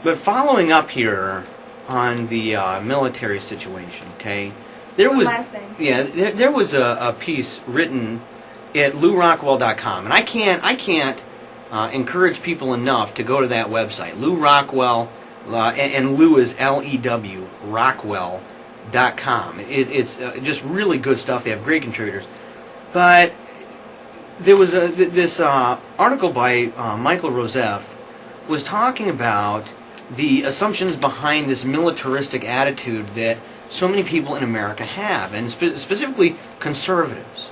But following up here on the military situation, okay, there was there was a piece written at LouRockwell.com, and I can't encourage people enough to go to that website, Lou Rockwell, and Lou is Lew Rockwell.com. It's just really good stuff. They have great contributors, but there was this article by Michael Rosef was talking about the assumptions behind this militaristic attitude that so many people in America have, and specifically conservatives.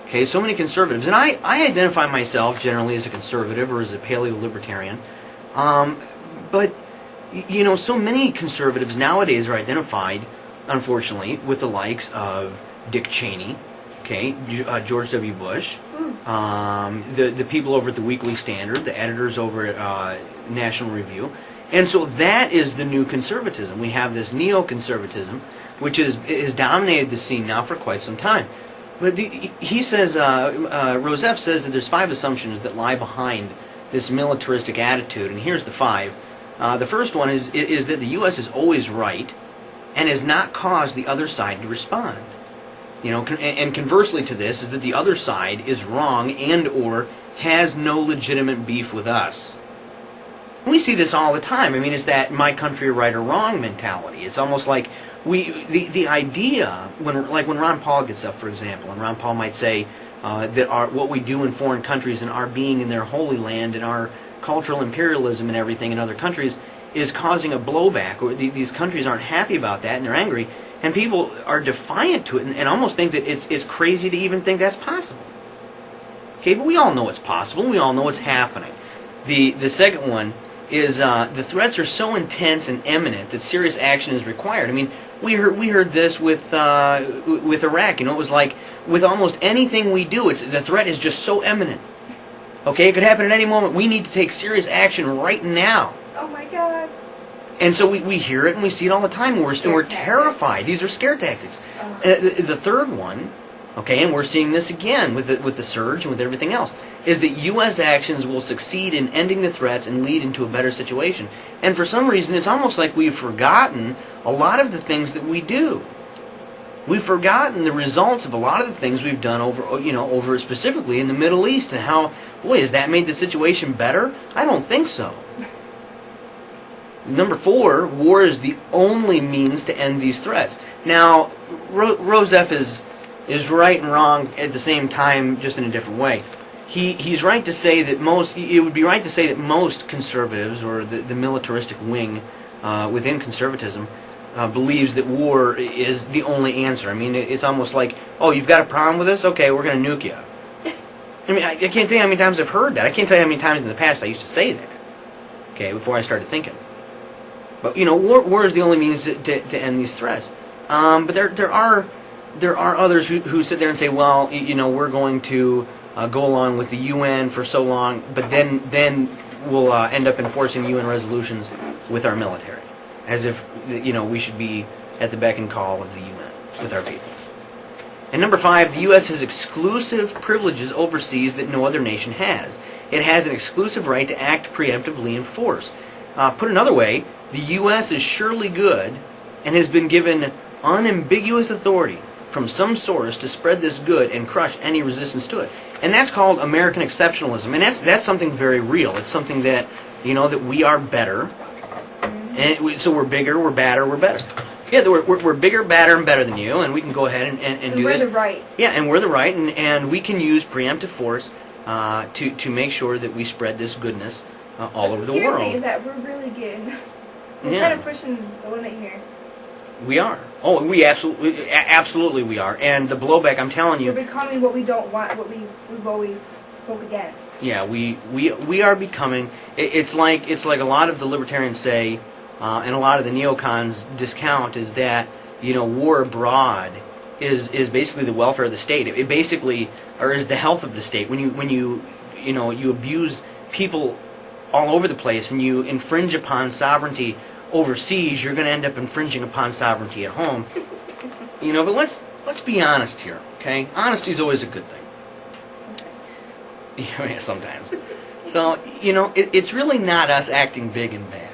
Okay, so many conservatives, and I identify myself generally as a conservative or as a paleo-libertarian, but you know, so many conservatives nowadays are identified, unfortunately, with the likes of Dick Cheney, okay, George W. Bush, the people over at the Weekly Standard, the editors over at National Review. And so that is the new conservatism. We have this neoconservatism, which has dominated the scene now for quite some time. But he says, Rosef says that there's 5 assumptions that lie behind this militaristic attitude, and here's the 5. The first one is that the U.S. is always right and has not caused the other side to respond. You know, and conversely to this is that the other side is wrong and or has no legitimate beef with us. We see this all the time. I mean, it's that my country right or wrong mentality. It's almost like the idea when Ron Paul gets up, for example, and Ron Paul might say that what we do in foreign countries and our being in their holy land and our cultural imperialism and everything in other countries is causing a blowback, or these countries aren't happy about that and they're angry, and people are defiant to it and almost think that it's crazy to even think that's possible. Okay, but we all know it's possible and we all know it's happening. The second one is the threats are so intense and imminent that serious action is required. I mean, we heard this with Iraq. You know, it was like with almost anything we do, the threat is just so imminent. Okay, it could happen at any moment. We need to take serious action right now. Oh my God. And so we hear it and we see it all the time, and we're terrified. These are scare tactics. The third one, okay, and we're seeing this again with the surge and with everything else, is that U.S. actions will succeed in ending the threats and lead into a better situation. And for some reason, it's almost like we've forgotten a lot of the things that we do. We've forgotten the results of a lot of the things we've done over specifically in the Middle East, and how, boy, has that made the situation better? I don't think so. Number 4, war is the only means to end these threats. Now, Rosef is right and wrong at the same time, just in a different way. He's right to say that it would be right to say that most conservatives, or the militaristic wing within conservatism, believes that war is the only answer. I mean, it's almost like, oh, you've got a problem with this? Okay, we're going to nuke you. I mean, I can't tell you how many times I've heard that. I can't tell you how many times in the past I used to say that, okay, before I started thinking. But, you know, war is the only means to end these threats. But there are others who sit there and say, well, you know, we're going to go along with the UN for so long, but then we'll end up enforcing UN resolutions with our military, as if, you know, we should be at the beck and call of the UN with our people. And number 5, the U.S. has exclusive privileges overseas that no other nation has. It has an exclusive right to act preemptively in force. Put another way, the U.S. is surely good and has been given unambiguous authority from some source to spread this good and crush any resistance to it. And that's called American exceptionalism. And that's something very real. It's something that, you know, that we are better. And so we're bigger, we're badder, we're better. Yeah, we're bigger, badder, and better than you, and we can go ahead and do this. And we're the right. Yeah, and we're the right, and we can use preemptive force to make sure that we spread this goodness all over the world. What scares me is that we're really getting... We're kind of pushing the limit here. We are. Oh, we absolutely we are. And the blowback, I'm telling you... We're becoming what we don't want, what we've always spoke against. Yeah, we are becoming... It's like a lot of the libertarians say, and a lot of the neocons discount, is that, you know, war abroad is basically the welfare of the state. It basically, or is the health of the state. When you abuse people all over the place and you infringe upon sovereignty overseas, you're going to end up infringing upon sovereignty at home. You know, but let's be honest here, okay? Honesty is always a good thing. Yeah, sometimes. So, you know, it's really not us acting big and bad.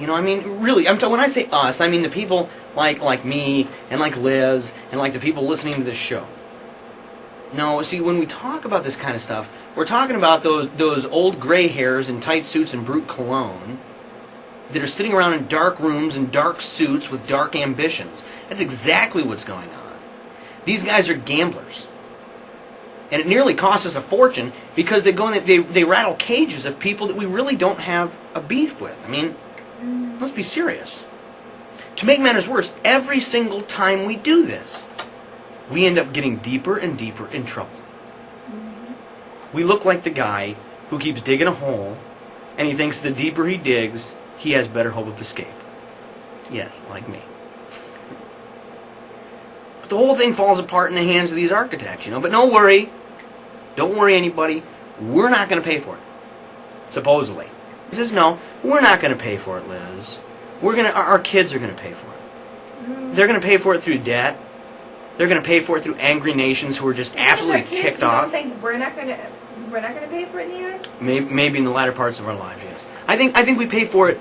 You know, I mean, really, when I say us, I mean the people like me and like Liz and like the people listening to this show. No, see, when we talk about this kind of stuff, we're talking about those old gray hairs in tight suits and brute cologne that are sitting around in dark rooms and dark suits with dark ambitions. That's exactly what's going on. These guys are gamblers. And it nearly costs us a fortune because they rattle cages of people that we really don't have a beef with. I mean, let's be serious. To make matters worse, every single time we do this, we end up getting deeper and deeper in trouble. We look like the guy who keeps digging a hole, and he thinks the deeper he digs, he has better hope of escape. Yes, like me. But the whole thing falls apart in the hands of these architects, you know. But don't worry, anybody. We're not going to pay for it. Supposedly. He says, no, we're not going to pay for it, Liz. Our kids are going to pay for it. They're going to pay for it through debt. They're going to pay for it through angry nations who are just absolutely ticked off. You don't think we're not going to pay for it in the end? Maybe in the latter parts of our lives, yes. I think we pay for it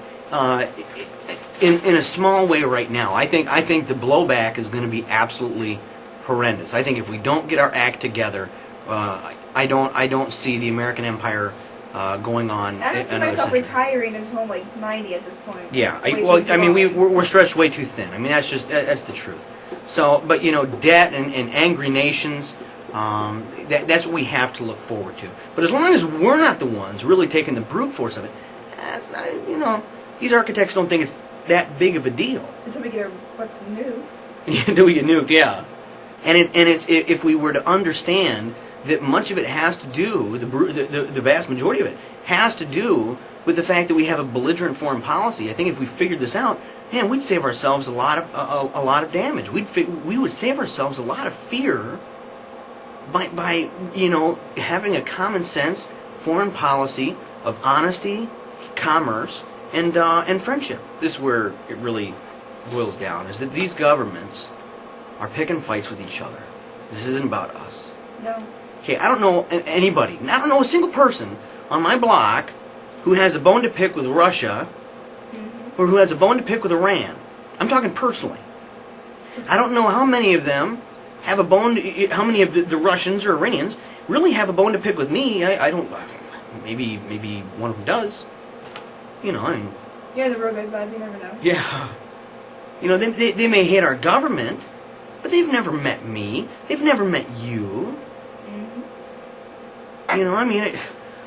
in a small way right now. I think the blowback is going to be absolutely horrendous. I think if we don't get our act together, I don't see the American empire going on. I don't see myself retiring until like 90 at this point. Yeah, we're stretched way too thin. I mean, that's the truth. So, but you know, debt and angry nations, that's what we have to look forward to. But as long as we're not the ones really taking the brute force of it, that's not, you know, these architects don't think it's that big of a deal. Until we get what's nuked. Until we get nuked, yeah. And it's if we were to understand that much of it has to do, the vast majority of it has to do with the fact that we have a belligerent foreign policy. I think if we figured this out, man, we'd save ourselves a lot of damage. We would save ourselves a lot of fear by you know, having a common sense foreign policy of honesty, commerce, and friendship. This is where it really boils down, is that these governments are picking fights with each other. This isn't about us. No. Okay, I don't know anybody, I don't know a single person on my block who has a bone to pick with Russia or who has a bone to pick with Iran. I'm talking personally. I don't know how many of them have a bone how many of the Russians or Iranians really have a bone to pick with me. I don't, maybe one of them does. You know, I mean... Yeah, the road goes bad, you never know. Yeah. You know, they may hate our government, but they've never met me. They've never met you. You know, I mean,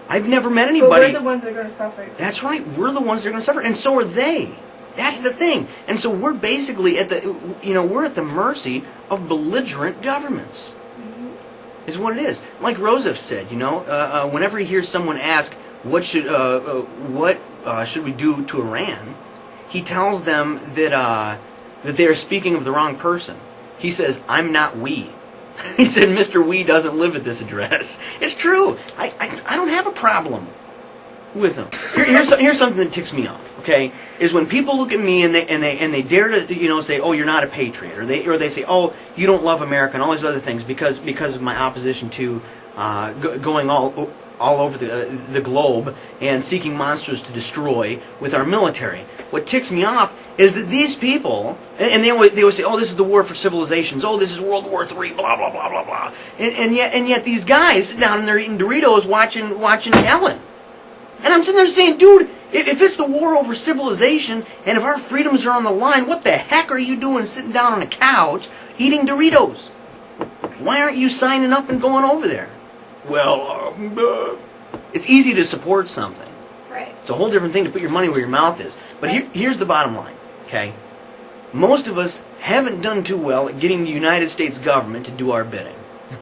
I've never met anybody. But we're the ones that are going to suffer. That's right. We're the ones that are going to suffer, and so are they. That's the thing. And so we're basically we're at the mercy of belligerent governments. Is what it is. Like Roosevelt said, you know, whenever he hears someone ask, what should we do to Iran, he tells them that they are speaking of the wrong person. He says, I'm not we. He said, Mr. We doesn't live at this address. It's true. I don't have a problem with them. Here's something that ticks me off. Okay, is when people look at me and they dare to say, oh, you're not a patriot, or they say, oh, you don't love America and all these other things because of my opposition to going all over the globe and seeking monsters to destroy with our military. What ticks me off is that these people, and they always say, oh, this is the war for civilizations, oh, this is World War III, blah, blah, blah, blah, blah. And yet these guys sit down and they're eating Doritos watching Ellen. And I'm sitting there saying, dude, if it's the war over civilization, and if our freedoms are on the line, what the heck are you doing sitting down on a couch eating Doritos? Why aren't you signing up and going over there? Well, it's easy to support something. Right. It's a whole different thing to put your money where your mouth is. But here's the bottom line, okay? Most of us haven't done too well at getting the United States government to do our bidding.